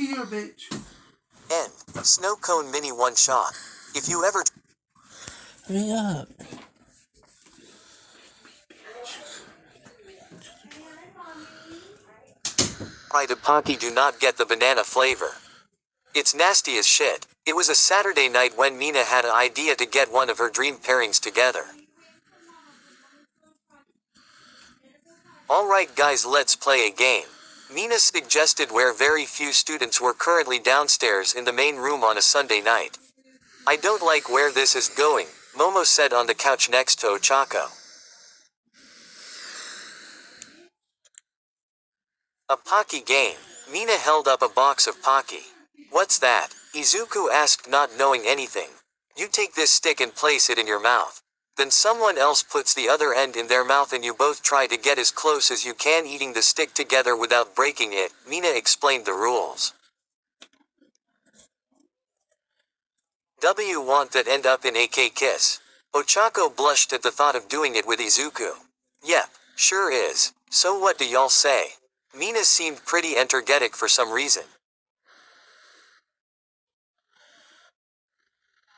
you a bitch. End. Snow cone mini one shot. If you ever Hurry up. tried a Pocky, do not get the banana flavor. It's nasty as shit. It was a Saturday night when Mina had an idea to get one of her dream pairings together. Alright guys, let's play a game. Mina suggested where very few students were currently downstairs in the main room on a Sunday night. I don't like where this is going, Momo said on the couch next to Ochako. A Pocky game. Mina held up a box of Pocky. What's that? Izuku asked, not knowing anything. You take this stick and place it in your mouth. Then someone else puts the other end in their mouth and you both try to get as close as you can eating the stick together without breaking it, Mina explained the rules. Want that end up in AK kiss. Ochako blushed at the thought of doing it with Izuku. Yep, sure is. So what do y'all say? Mina seemed pretty energetic for some reason.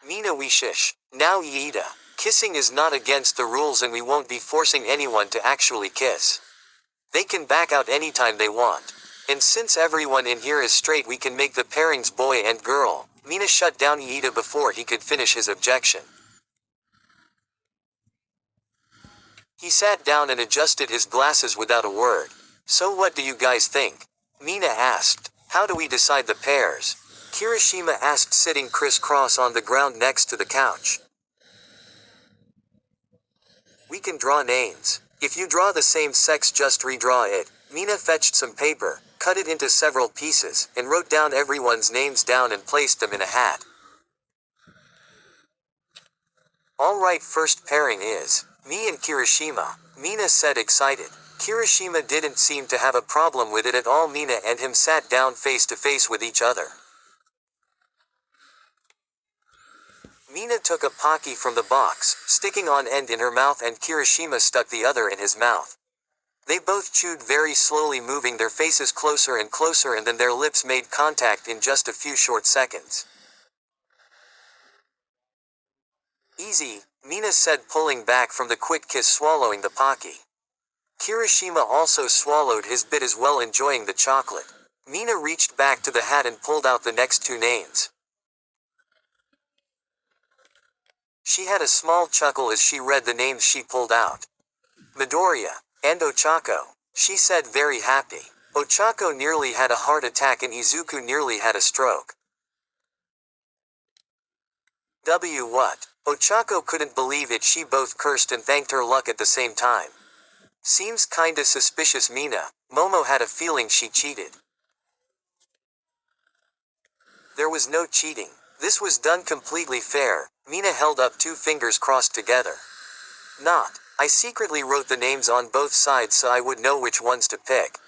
Mina, we shish. Now Iida. Kissing is not against the rules and we won't be forcing anyone to actually kiss. They can back out anytime they want. And since everyone in here is straight, we can make the pairings boy and girl. Mina shut down Iida before he could finish his objection. He sat down and adjusted his glasses without a word. So what do you guys think? Mina asked. How do we decide the pairs? Kirishima asked, sitting crisscross on the ground next to the couch. We can draw names. If you draw the same sex, just redraw it. Mina fetched some paper, cut it into several pieces, and wrote down everyone's names down and placed them in a hat. Alright, first pairing is me and Kirishima, Mina said, excited. Kirishima didn't seem to have a problem with it at all. Mina and him sat down face to face with each other. Mina took a Pocky from the box, sticking on end in her mouth, and Kirishima stuck the other in his mouth. They both chewed very slowly, moving their faces closer and closer, and then their lips made contact in just a few short seconds. Easy, Mina said, pulling back from the quick kiss, swallowing the Pocky. Kirishima also swallowed his bit as well, enjoying the chocolate. Mina reached back to the hat and pulled out the next two names. She had a small chuckle as she read the names she pulled out. Midoriya and Ochako, she said, very happy. Ochako nearly had a heart attack and Izuku nearly had a stroke. What? Ochako couldn't believe it. She both cursed and thanked her luck at the same time. Seems kinda suspicious, Mina. Momo had a feeling she cheated. There was no cheating. This was done completely fair. Mina held up two fingers crossed together. Not. I secretly wrote the names on both sides so I would know which ones to pick.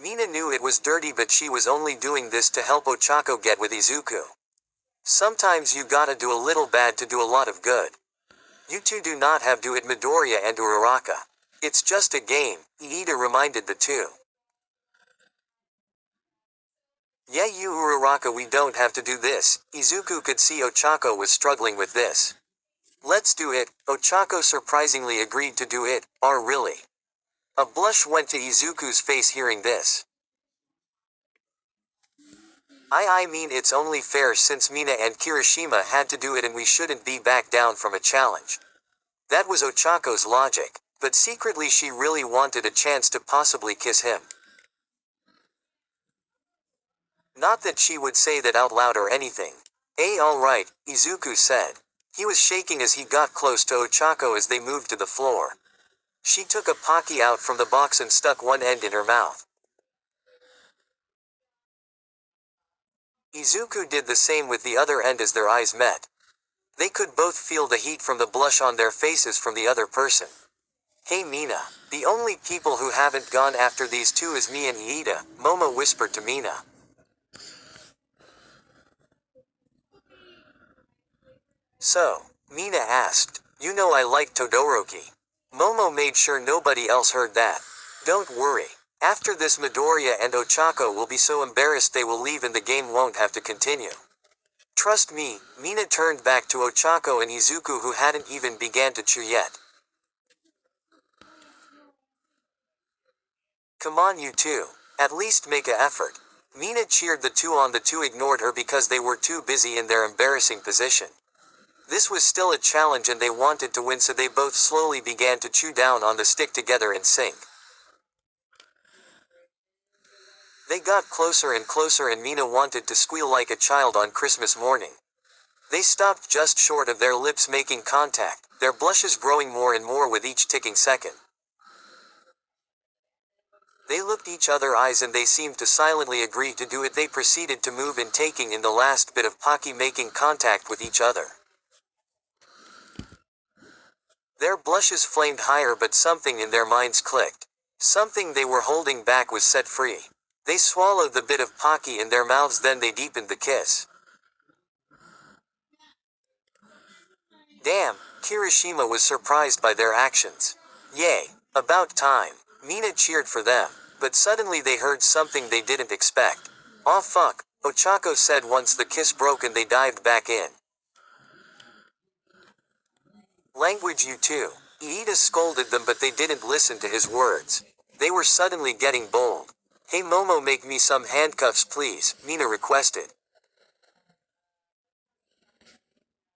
Mina knew it was dirty, but she was only doing this to help Ochako get with Izuku. Sometimes you gotta do a little bad to do a lot of good. You two do not have to it, Midoriya and Uraraka. It's just a game, Iida reminded the two. Yeah, you Uraraka, we don't have to do this. Izuku could see Ochako was struggling with this. Let's do it. Ochako surprisingly agreed to do it. Really? A blush went to Izuku's face hearing this. I mean, it's only fair since Mina and Kirishima had to do it and we shouldn't be back down from a challenge. That was Ochako's logic, but secretly she really wanted a chance to possibly kiss him. Not that she would say that out loud or anything. Alright, Izuku said. He was shaking as he got close to Ochako as they moved to the floor. She took a Pocky out from the box and stuck one end in her mouth. Izuku did the same with the other end as their eyes met. They could both feel the heat from the blush on their faces from the other person. Hey Mina, the only people who haven't gone after these two is me and Iida, Momo whispered to Mina. So, Mina asked, you know I like Todoroki. Momo made sure nobody else heard that. Don't worry. After this Midoriya and Ochako will be so embarrassed they will leave and the game won't have to continue. Trust me, Mina turned back to Ochako and Izuku who hadn't even began to chew yet. Come on you two. At least make a effort. Mina cheered the two on. The two ignored her because they were too busy in their embarrassing position. This was still a challenge and they wanted to win, so they both slowly began to chew down on the stick together in sync. They got closer and closer and Mina wanted to squeal like a child on Christmas morning. They stopped just short of their lips making contact, their blushes growing more and more with each ticking second. They looked each other eyes and they seemed to silently agree to do it. They proceeded to move in, taking in the last bit of Pocky, making contact with each other. Their blushes flamed higher, but something in their minds clicked. Something they were holding back was set free. They swallowed the bit of Pocky in their mouths, then they deepened the kiss. Damn, Kirishima was surprised by their actions. Yay, about time. Mina cheered for them, but suddenly they heard something they didn't expect. Aw fuck, Ochako said once the kiss broke and they dived back in. Language you two. Iida scolded them, but they didn't listen to his words. They were suddenly getting bold. Hey Momo, make me some handcuffs please, Mina requested.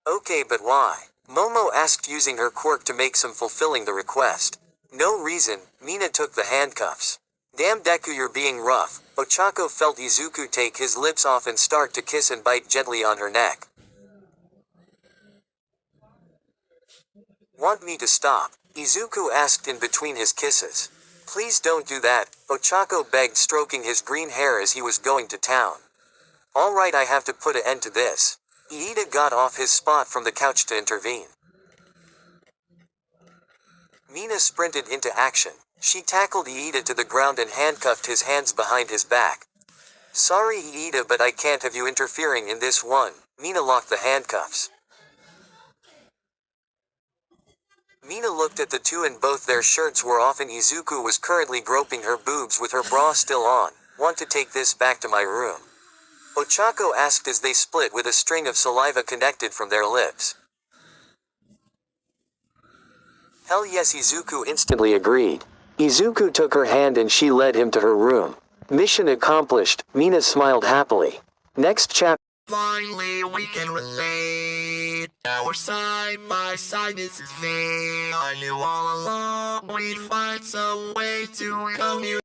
Okay, but why? Momo asked, using her quirk to make some fulfilling the request. No reason, Mina took the handcuffs. Damn Deku, you're being rough. Ochako felt Izuku take his lips off and start to kiss and bite gently on her neck. Want me to stop? Izuku asked in between his kisses. Please don't do that, Ochako begged, stroking his green hair as he was going to town. Alright, I have to put an end to this. Iida got off his spot from the couch to intervene. Mina sprinted into action. She tackled Iida to the ground and handcuffed his hands behind his back. Sorry Iida, but I can't have you interfering in this one. Mina locked the handcuffs. Mina looked at the two and both their shirts were off and Izuku was currently groping her boobs with her bra still on. Want to take this back to my room? Ochako asked as they split with a string of saliva connected from their lips. Hell yes, Izuku instantly agreed. Izuku took her hand and she led him to her room. Mission accomplished, Mina smiled happily. Next chapter. Finally, we can relate. Our side by side is thing. I knew all along we'd find some way to communicate.